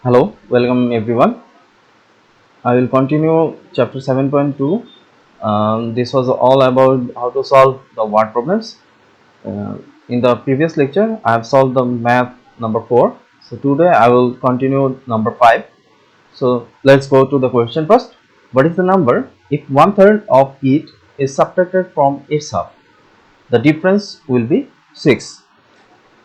Hello, welcome everyone. I will continue chapter 7.2. This was all about how to solve the word problems. In the previous lecture, I have solved the math number 4. So today I will continue number 5. So let's go to the question first. What is the number if one third of it is subtracted from its half? The difference will be 6.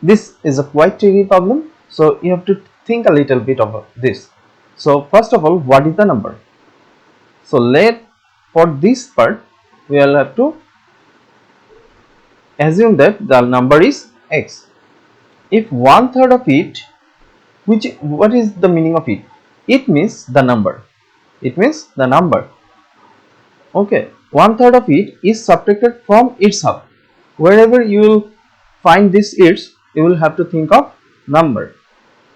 This is a quite tricky problem, so you have to think a little bit about this. So first of all, what is the number? So let for this part we will have to assume that the number is x. If one third of it, which what is the meaning of it? It means the number. It means the number. Okay, one third of it is subtracted from its half. Wherever you will find this its, you will have to think of number.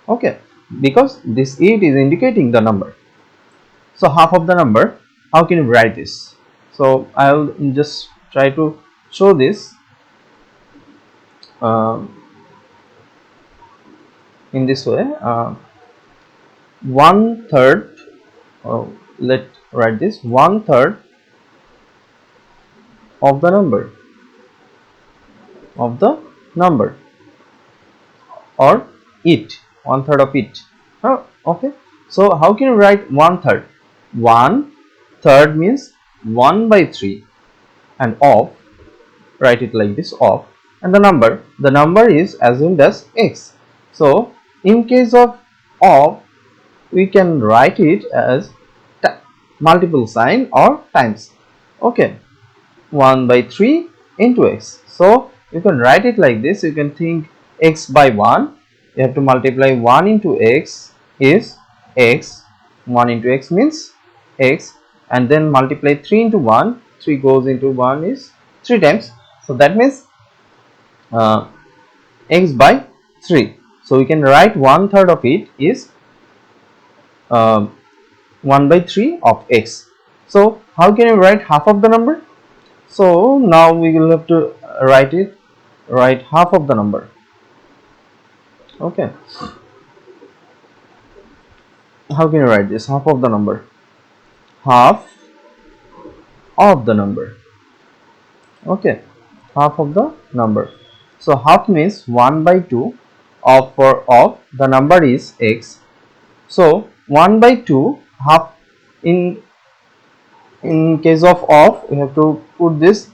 Okay, because this 8 is indicating the number. So half of the number, how can you write this? So I'll just try to show this uh, in this way. One third, let write this, one third of the number, of the number, or it, one third of it. Okay, so how can you write one third? One third means 1 by 3, and of, write it like this, of, and the number is assumed as x. So in case of, we can write it as multiple sign or times. Okay, 1 by 3 into x. So you can write it like this. You can think x by 1, you have to multiply 1 into x is x, 1 into x means x, and then multiply 3 into 1, 3 goes into 1 is 3 times. So that means x by 3. So we can write one third of it is uh, 1 by 3 of x. So how can you write half of the number? So now we will have to write half of the number. Okay, how can you write this? Half of the number, half of the number. Okay, half of the number. So half means 1 by 2 of, for of the number is x. So 1 by 2 half, in case of we have to put this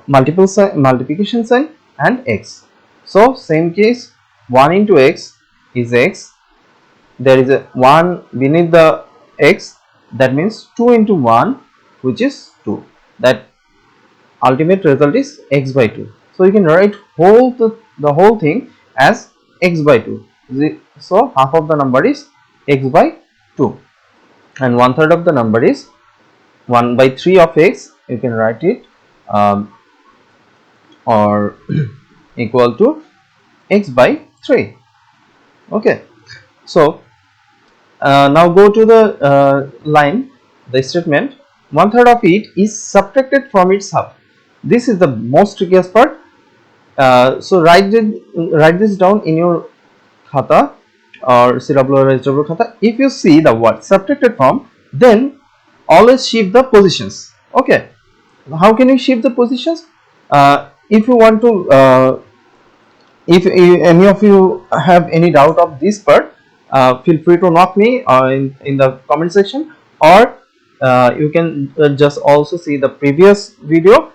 multiplication sign and x. So same case, 1 into x is x, there is a 1 beneath the x, that means 2 into 1, which is 2, that ultimate result is x by 2. So you can write the whole thing as x by 2. So half of the number is x by 2, and one third of the number is 1 by 3 of x. You can write it or equal to x by 3. Okay, so now go to the line, the statement, one third of it is subtracted from its half. This is the most trickiest part. So write this down in your khata or CW or SW khata. If you see the word subtracted from, then always shift the positions. Okay, how can you shift the positions? If you want to if any of you have any doubt of this part, feel free to knock me in the comment section, or you can just also see the previous video.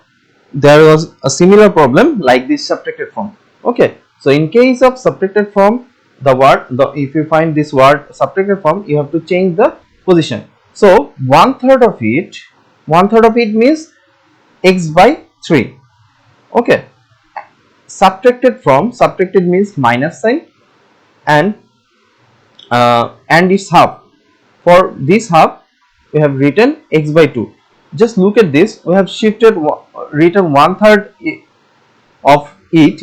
There was a similar problem like this subtracted from. Okay, so in case of subtracted from, the word, if you find this word subtracted from, you have to change the position. So one third of it means x by 3. Okay, subtracted from, subtracted means minus sign, and its half. For this half we have written x by 2. Just look at this, we have written one third of it,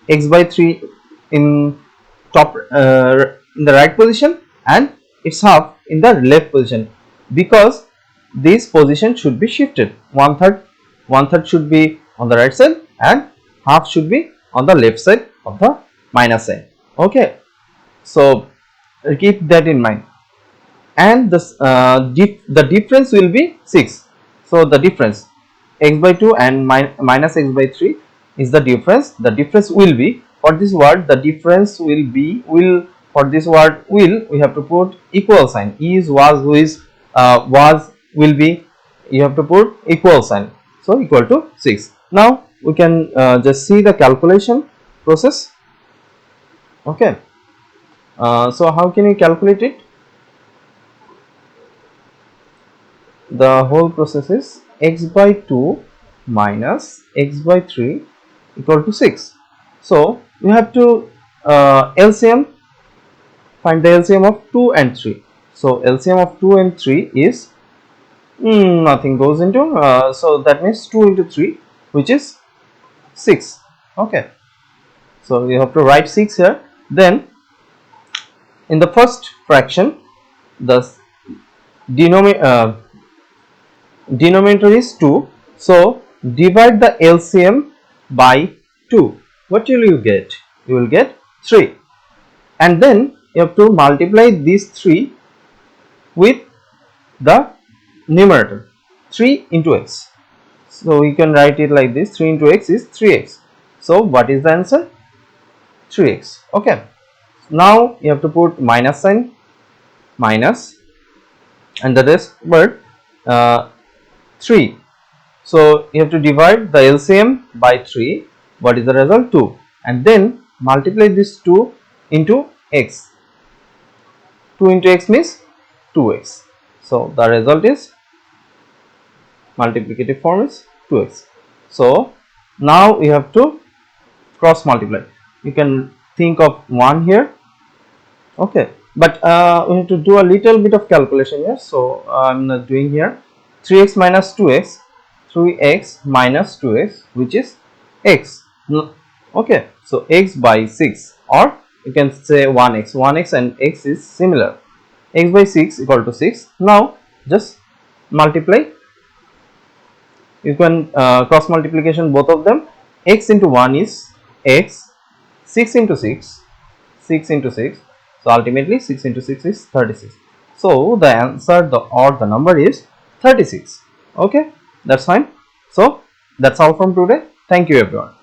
x by 3, in top in the right position, and its half in the left position, because this position should be shifted. One third should be on the right side and half should be on the left side of the minus sign. Okay, so keep that in mind. And the difference will be 6. So the difference x by 2 and minus x by 3 is the difference. The difference will be, for this word the difference will be, for this word will, we have to put equal sign. Is, was, who is, was, will be, you have to put equal sign, so equal to 6. Now we can just see the calculation process. Okay, so how can you calculate it? The whole process is x by 2 minus x by 3 equal to 6. So we have to LCM, find the LCM of 2 and 3. So LCM of 2 and 3 is nothing goes into, so that means 2 into 3, which is 6. Okay, so you have to write 6 here. Then in the first fraction, the denominator is 2, so divide the LCM by 2. What will you get? You will get 3, and then you have to multiply these 3 with the numerator, 3 into x. So you can write it like this: 3 into x is 3x. So what is the answer? 3x. Okay, now you have to put minus sign, minus, and the rest word 3. So you have to divide the LCM by 3. What is the result? 2. And then multiply this 2 into x. 2 into x means 2x. So the result is, multiplicative form is 2x. So now you have to cross multiply. You can think of 1 here. Okay, but we have to do a little bit of calculation here, so I'm not doing here. 3x minus 2x, 3x minus 2x, which is x. Okay, so x by 6, or you can say 1x. 1x and x is similar. X by 6 equal to 6. Now just multiply. You can cross multiplication both of them. X into 1 is x, 6 into 6, 6 into 6. So ultimately 6 into 6 is 36. So the answer, the number is 36. Okay, that's fine. So that's all from today. Thank you everyone.